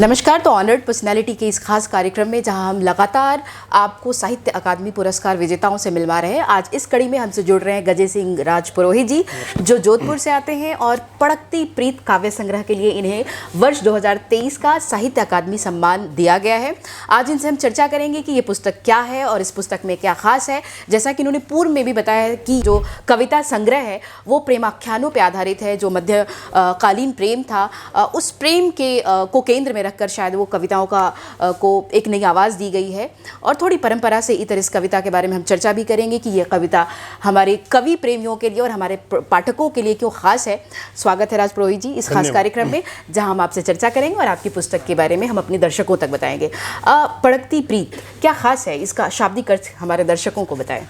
नमस्कार। तो honoured personality के इस खास कार्यक्रम में जहां हम लगातार आपको साहित्य अकादमी पुरस्कार विजेताओं से मिलवा रहे हैं, आज इस कड़ी में हमसे जुड़ रहे हैं गजे सिंह राजपुरोहित जी, जो जोधपुर से आते हैं और पड़कती प्रीत काव्य संग्रह के लिए इन्हें वर्ष 2023 का साहित्य अकादमी सम्मान दिया गया है। आज इनसे हम चर्चा करेंगे कि ये पुस्तक क्या है और इस पुस्तक में क्या खास है। जैसा कि उन्होंने पूर्व में भी बताया है कि जो कविता संग्रह है वो प्रेमाख्यानों पर आधारित है, जो मध्य कालीन प्रेम था, उस प्रेम के को केंद्र में रखकर शायद वो कविताओं को एक नई आवाज़ दी गई है। और थोड़ी परंपरा से इतर इस कविता के बारे में हम चर्चा भी करेंगे कि ये कविता हमारे कवि प्रेमियों के लिए और हमारे पाठकों के लिए क्यों खास है। स्वागत है राजपुरोहित जी इस खास कार्यक्रम में, जहां हम आपसे चर्चा करेंगे और आपकी पुस्तक के बारे में हम अपने दर्शकों तक बताएंगे। पड़कती प्रीत क्या खास है, इसका शाब्दिक अर्थ हमारे दर्शकों को बताएं।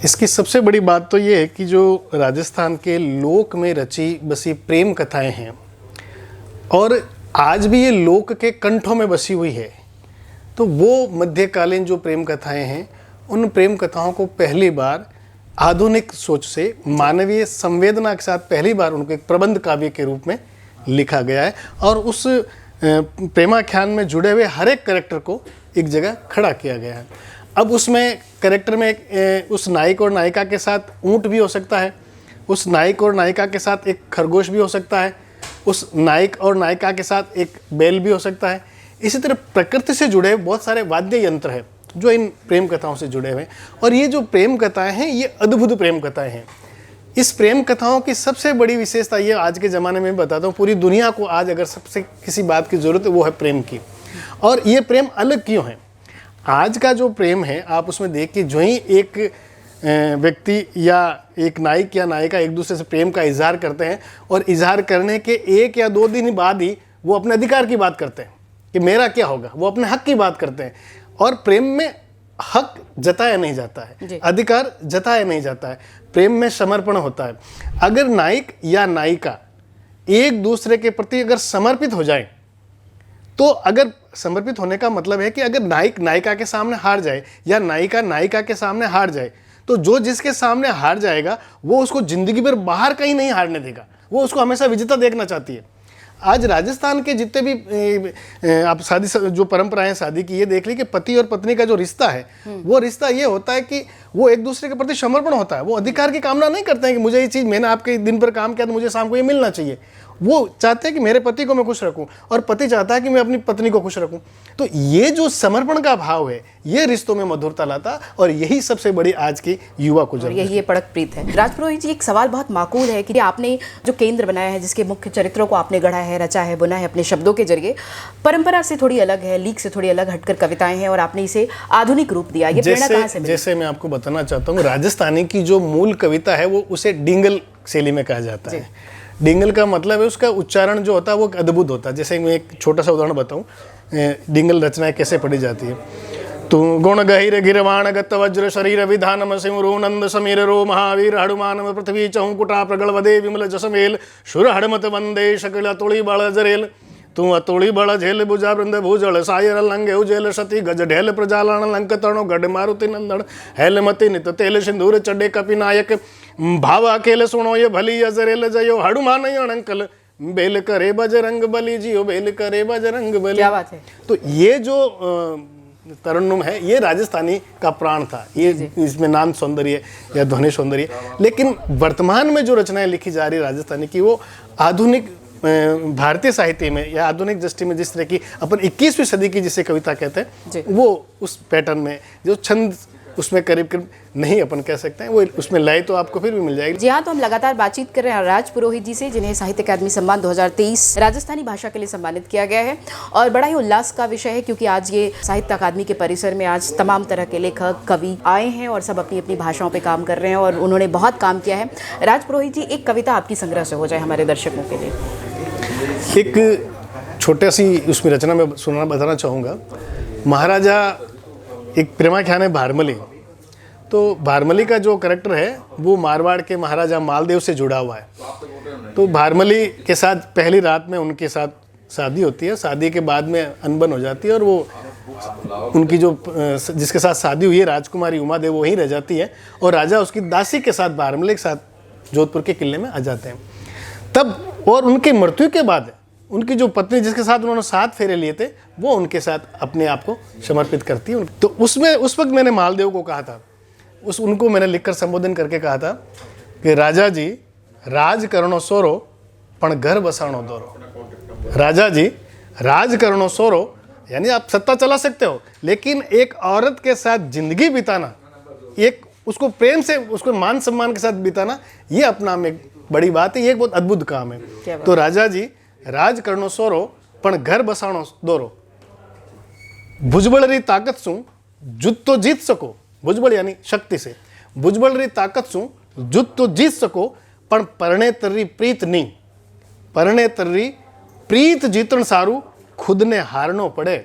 इसकी सबसे बड़ी बात तो ये है कि जो राजस्थान के लोक में रची बसी प्रेम कथाएं हैं और आज भी ये लोक के कंठों में बसी हुई है, तो वो मध्यकालीन जो प्रेम कथाएं हैं उन प्रेम कथाओं को पहली बार आधुनिक सोच से मानवीय संवेदना के साथ पहली बार उनको एक प्रबंध काव्य के रूप में लिखा गया है और उस प्रेमाख्यान में जुड़े हुए हर एक कैरेक्टर को एक जगह खड़ा किया गया है। अब उसमें कैरेक्टर में उस नायक और नायिका के साथ ऊंट भी हो सकता है, उस नायक और नायिका के साथ एक खरगोश भी हो सकता है, उस नायक और नायिका के साथ एक बैल भी हो सकता है। इसी तरह प्रकृति से जुड़े बहुत सारे वाद्य यंत्र हैं जो इन प्रेम कथाओं से जुड़े हुए हैं। और ये जो प्रेम कथाएं हैं ये अद्भुत प्रेम कथाएं हैं। इस प्रेम कथाओं की सबसे बड़ी विशेषता ये आज के ज़माने में बताता हूँ, पूरी दुनिया को आज अगर सबसे किसी बात की ज़रूरत है वो है प्रेम की। और ये प्रेम अलग क्यों है? आज का जो प्रेम है आप उसमें देख के जो ही एक व्यक्ति या एक नायक या नायिका एक दूसरे से प्रेम का इजहार करते हैं और इजहार करने के 1 या 2 दिन बाद ही वो अपने अधिकार की बात करते हैं कि मेरा क्या होगा, वो अपने हक की बात करते हैं। और प्रेम में हक जताया नहीं जाता है, अधिकार जताया नहीं जाता है, प्रेम में समर्पण होता है। अगर नायक या नायिका एक दूसरे के प्रति अगर समर्पित हो जाए, तो अगर समर्पित होने का मतलब है कि अगर नायक नायिका के सामने हार जाए या नायिका नायिका के सामने हार जाए, तो जो जिसके सामने हार जाएगा वो उसको जिंदगी भर बाहर कहीं नहीं हारने देगा, वो उसको हमेशा विजेता देखना चाहती है। आज राजस्थान के जितने भी आप शादी जो परंपराएं शादी की, ये देख ली कि पति और पत्नी का जो रिश्ता है वो रिश्ता ये होता है कि वो एक दूसरे के प्रति समर्पण होता है। वो अधिकार की कामना नहीं करते हैं कि मुझे ये चीज़, मैंने आपके दिन पर काम किया तो मुझे शाम को ये मिलना चाहिए। वो चाहते हैं कि मेरे पति को मैं खुश रखूं और पति चाहता है कि मैं अपनी पत्नी को खुश रखूं। तो ये जो समर्पण का भाव है ये रिश्तों में मधुरता लाता और यही सबसे बड़ी आज की युवा को जरूरत है। यही पड़क प्रीत है। राजपुरोहित जी एक सवाल बहुत माकूल है कि आपने जो केंद्र बनाया है, जिसके मुख्य चरित्रों को आपने गढ़ा है, रचा है, बुना है अपने शब्दों के जरिए, परंपरा से थोड़ी अलग है, लीक से थोड़ी अलग हटकर कविताएं हैं और आपने इसे आधुनिक रूप दिया। ये प्रेरणा कहाँ से मिली? जैसे मैं आपको बताना चाहता हूँ, राजस्थानी की जो मूल कविता है वो उसे डिंगल शैली में कहा जाता है। डिंगल का मतलब है उसका उच्चारण जो होता है वो अद्भुत होता है। जैसे मैं एक छोटा सा उदाहरण बताऊं, डिंगल रचनाएं कैसे पढ़ी जाती है। तू गुण गहिर गिरवाण गत वज्र शरीर विधानम सिमरो नंद समीर रो महावीर हनुमान पृथ्वी चहुकुटा प्रगल वदे विमल जसमेल शुर हड़मत वंदे शकल अतुड़ी बल जरेल तू अतुड़ी बल झेल भुजा वृंद भूजल सायर लंगे उजेल सती गज ढेल प्रजालन लंक तरणो गढ़ मारुति नंदन हेल मति नित तेल सिंदूर चढ़े कपि नायक भाव अकेले सुनो ये भली अजरेल जयो हनुमान अणंकल बेल करे बजरंग बली जियो बेल करे बजरंग बली। क्या बात है। तो ये जो तरन्नुम है ये राजस्थानी का प्राण था। ये इसमें नाद सौंदर्य या ध्वनि सौंदर्य, लेकिन वर्तमान में जो रचनाएं लिखी जा रही राजस्थानी की वो आधुनिक भारतीय साहित्य में या आधुनिक दृष्टि में जिस तरह की अपन 21वीं सदी की जिसे कविता कहते हैं वो उस पैटर्न में जो छंद उसमें करीब करीब नहीं अपन कह सकते हैं, वो उसमें लय तो आपको फिर भी मिल जाएगी। जी हाँ, तो हम लगातार बातचीत कर रहे हैं राजपुरोहित जी से, जिन्हें साहित्य अकादमी सम्मान 2023 राजस्थानी भाषा के लिए सम्मानित किया गया है। और बड़ा ही उल्लास का विषय है क्योंकि आज ये साहित्य अकादमी के परिसर में आज तमाम तरह के लेखक कवि आए हैं और सब अपनी अपनी भाषाओं पर काम कर रहे हैं और उन्होंने बहुत काम किया है। राजपुरोहित जी एक कविता आपकी संग्रह से हो जाए हमारे दर्शकों के लिए। एक छोटा सी उसमें रचना में सुनना बताना चाहूँगा। महाराजा एक प्रेमाख्यान है भारमली। तो भारमली का जो करैक्टर है वो मारवाड़ के महाराजा मालदेव से जुड़ा हुआ है। तो भारमली के साथ पहली रात में उनके साथ शादी होती है, शादी के बाद में अनबन हो जाती है और वो उनकी जो जिसके साथ शादी हुई है राजकुमारी उमादेव वहीं रह जाती है और राजा उसकी दासी के साथ भारमली के साथ जोधपुर के किले में आ जाते हैं। तब और उनकी मृत्यु के बाद उनकी जो पत्नी जिसके साथ उन्होंने 7 फेरे लिए थे वो उनके साथ अपने आप को समर्पित करती है। तो उसमें उस वक्त मैंने मालदेव को कहा था, उनको मैंने लिखकर संबोधन करके कहा था कि राजा जी राज करणो सोरो पण घर बसाणो दोरो। राजा जी राज करणो सोरो यानी आप सत्ता चला सकते हो, लेकिन एक औरत के साथ जिंदगी बिताना, एक उसको प्रेम से, उसको मान सम्मान के साथ बिताना, ये अपना में बड़ी बात है, ये एक बहुत अद्भुत काम है। तो राजा जी राज करणो सोरो पण घर बसाणो दोरो। भुजबल री ताकत सु जुद्ध तो जीत सको, भुजबल यानी शक्ति से, भुजबल री ताकत सु जुद्ध तो जीत सको पण परणे तर्री प्रीत नहीं। परणे तर्री प्रीत जीतण सारू खुद ने हारनो पड़े।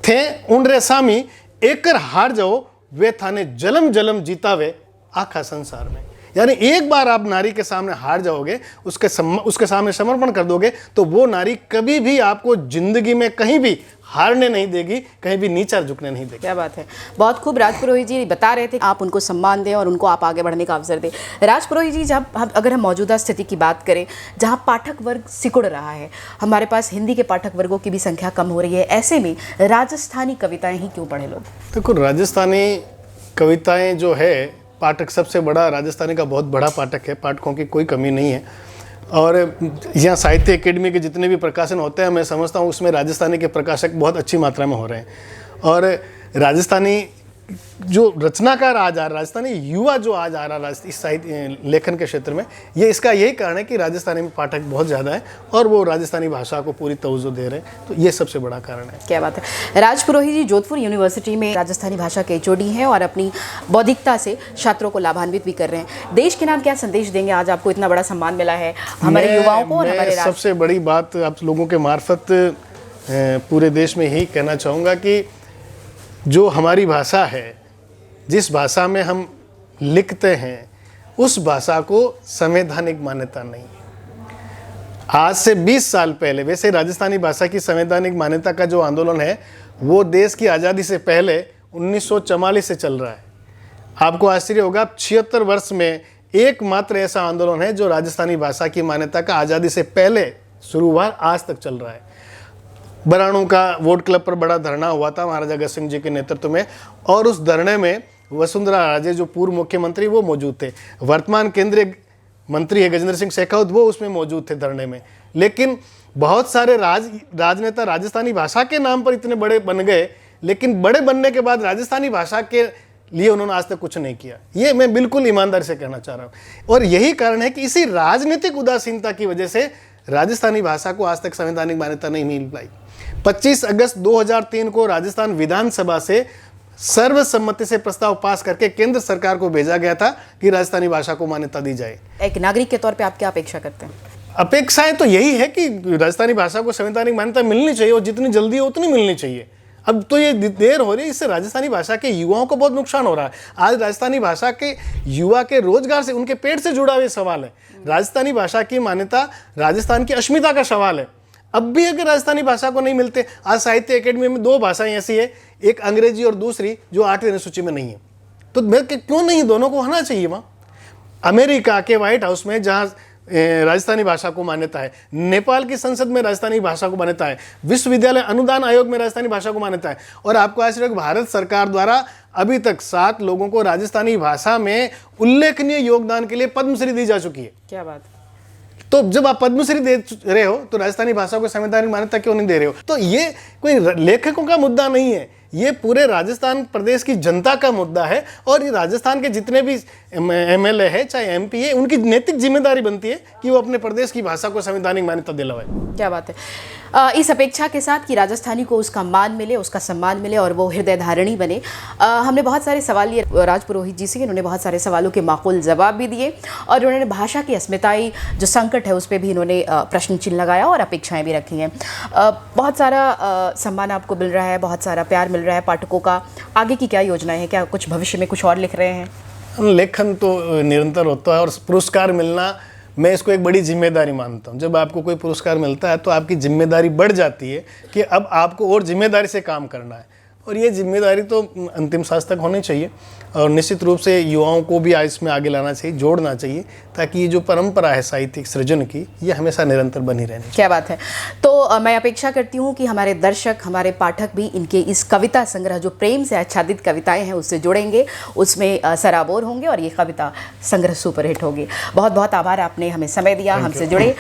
थे उनरे सामी एकर हार जाओ वे थाने जलम जलम जीतावे आखा संसार में। यानी एक बार आप नारी के सामने हार जाओगे, उसके सामने समर्पण कर दोगे, तो वो नारी कभी भी आपको जिंदगी में कहीं भी हारने नहीं देगी, कहीं भी नीचा झुकने नहीं देगी। क्या बात है, बहुत खूब। राजपुरोहित जी बता रहे थे आप उनको सम्मान दें और उनको आप आगे बढ़ने का अवसर दें। राजपुरोहित जी, जब अगर हम मौजूदा स्थिति की बात करें जहां पाठक वर्ग सिकुड़ रहा है, हमारे पास हिंदी के पाठक वर्गों की भी संख्या कम हो रही है, ऐसे में राजस्थानी कविताएं ही क्यों पढ़े लोग? देखो, राजस्थानी कविताएं जो है, पाठक सबसे बड़ा राजस्थानी का बहुत बड़ा पाठक है, पाठकों की कोई कमी नहीं है। और यहाँ साहित्य अकेडमी के जितने भी प्रकाशन होते हैं, मैं समझता हूँ उसमें राजस्थानी के प्रकाशक बहुत अच्छी मात्रा में हो रहे हैं। और राजस्थानी जो रचनाकार आज आ रहा, राजस्थानी युवा जो आज आ रहा इस साहित्य लेखन के क्षेत्र में, ये इसका यही कारण है कि राजस्थानी में पाठक बहुत ज़्यादा है और वो राजस्थानी भाषा को पूरी तवज्जो दे रहे हैं, तो ये सबसे बड़ा कारण है। क्या बात है। राजपुरोहित जी जोधपुर यूनिवर्सिटी में राजस्थानी भाषा के एचओडी हैं और अपनी बौद्धिकता से छात्रों को लाभान्वित भी कर रहे हैं। देश के नाम क्या संदेश देंगे? आज आपको इतना बड़ा सम्मान मिला है हमारे युवाओं को और हमारे सबसे बड़ी बात आप लोगों के मार्फत पूरे देश में ही कहना चाहूँगा कि जो हमारी भाषा है, जिस भाषा में हम लिखते हैं, उस भाषा को संवैधानिक मान्यता नहीं है। आज से 20 साल पहले, वैसे राजस्थानी भाषा की संवैधानिक मान्यता का जो आंदोलन है वो देश की आज़ादी से पहले 1944 से चल रहा है। आपको आश्चर्य होगा, 76 वर्ष में एकमात्र ऐसा आंदोलन है जो राजस्थानी भाषा की मान्यता का आज़ादी से पहले शुरू हुआ, आज तक चल रहा है। बराणु का वोट क्लब पर बड़ा धरना हुआ था महाराजा अगस्त सिंह जी के नेतृत्व में, और उस धरने में वसुंधरा राजे जो पूर्व मुख्यमंत्री वो मौजूद थे, वर्तमान केंद्रीय मंत्री है गजेंद्र सिंह शेखावत, वो उसमें मौजूद थे धरने में। लेकिन बहुत सारे राजनेता राजस्थानी भाषा के नाम पर इतने बड़े बन गए, लेकिन बड़े बनने के बाद राजस्थानी भाषा के लिए उन्होंने आज तक कुछ नहीं किया। ये मैं बिल्कुल ईमानदारी से कहना चाह रहा हूँ। और यही कारण है कि इसी राजनीतिक उदासीनता की वजह से राजस्थानी भाषा को आज तक संवैधानिक मान्यता नहीं मिल पाई। 25 अगस्त 2003 को राजस्थान विधानसभा से सर्वसम्मति से प्रस्ताव पास करके केंद्र सरकार को भेजा गया था कि राजस्थानी भाषा को मान्यता दी जाए। एक नागरिक के तौर पे आप क्या अपेक्षा करते हैं? अपेक्षाएं तो यही है कि राजस्थानी भाषा को संवैधानिक मान्यता मिलनी चाहिए और जितनी जल्दी हो उतनी मिलनी चाहिए। अब तो ये देर हो रही है, इससे राजस्थानी भाषा के युवाओं को बहुत नुकसान हो रहा है। आज राजस्थानी भाषा के युवा के रोजगार से, उनके पेट से जुड़ा हुआ सवाल है। राजस्थानी भाषा की मान्यता राजस्थान की अस्मिता का सवाल है। अब भी अगर राजस्थानी भाषा को नहीं मिलते, आज साहित्य अकेडमी में 2 भाषाएं ऐसी है, एक अंग्रेजी और दूसरी जो 8वीं अनुसूची में नहीं है, तो क्यों नहीं, दोनों को होना चाहिए। वहाँ अमेरिका के व्हाइट हाउस में जहाँ राजस्थानी भाषा को मान्यता है, नेपाल की संसद में राजस्थानी भाषा को मान्यता है, विश्वविद्यालय अनुदान आयोग में राजस्थानी भाषा को मान्यता है, और आपको आश्चर्य होगा भारत सरकार द्वारा अभी तक 7 लोगों को राजस्थानी भाषा में उल्लेखनीय योगदान के लिए पद्मश्री दी जा चुकी है। क्या बात। तो जब आप पद्मश्री दे रहे हो तो राजस्थानी भाषा को संवैधानिक मान्यता क्यों नहीं दे रहे हो? तो ये कोई लेखकों का मुद्दा नहीं है, ये पूरे राजस्थान प्रदेश की जनता का मुद्दा है। और ये राजस्थान के जितने भी एमएलए है चाहे एमपी है, उनकी नैतिक जिम्मेदारी बनती है कि वो अपने प्रदेश की भाषा को संवैधानिक मान्यता दिलवाए। क्या बात है। इस अपेक्षा के साथ कि राजस्थानी को उसका मान मिले, उसका सम्मान मिले और वो हृदय धारिणी बने, हमने बहुत सारे सवाल लिए राजपुरोहित जी से। इन्होंने बहुत सारे सवालों के माकूल जवाब भी दिए और उन्होंने भाषा की अस्मिताई जो संकट है उस पर भी इन्होंने प्रश्न चिन्ह लगाया और अपेक्षाएं भी रखी हैं। बहुत सारा सम्मान आपको मिल रहा है, बहुत सारा प्यार मिल रहा है पाठकों का। आगे की क्या योजना है? क्या कुछ भविष्य में कुछ और लिख रहे हैं? लेखन तो निरंतर होता है और पुरस्कार मिलना, मैं इसको एक बड़ी जिम्मेदारी मानता हूँ। जब आपको कोई पुरस्कार मिलता है तो आपकी जिम्मेदारी बढ़ जाती है कि अब आपको और जिम्मेदारी से काम करना है। और ये जिम्मेदारी तो अंतिम सांस तक होनी चाहिए और निश्चित रूप से युवाओं को भी इसमें आगे लाना चाहिए, जोड़ना चाहिए, ताकि ये जो परंपरा है साहित्यिक सृजन की, ये हमेशा निरंतर बनी रहनी चाहिए। क्या बात है। तो मैं अपेक्षा करती हूँ कि हमारे दर्शक, हमारे पाठक भी इनके इस कविता संग्रह जो प्रेम से आच्छादित कविताएं हैं उससे जुड़ेंगे, उसमें सराबोर होंगे और ये कविता संग्रह सुपरहिट होगी। बहुत बहुत आभार, आपने हमें समय दिया, हमसे जुड़े।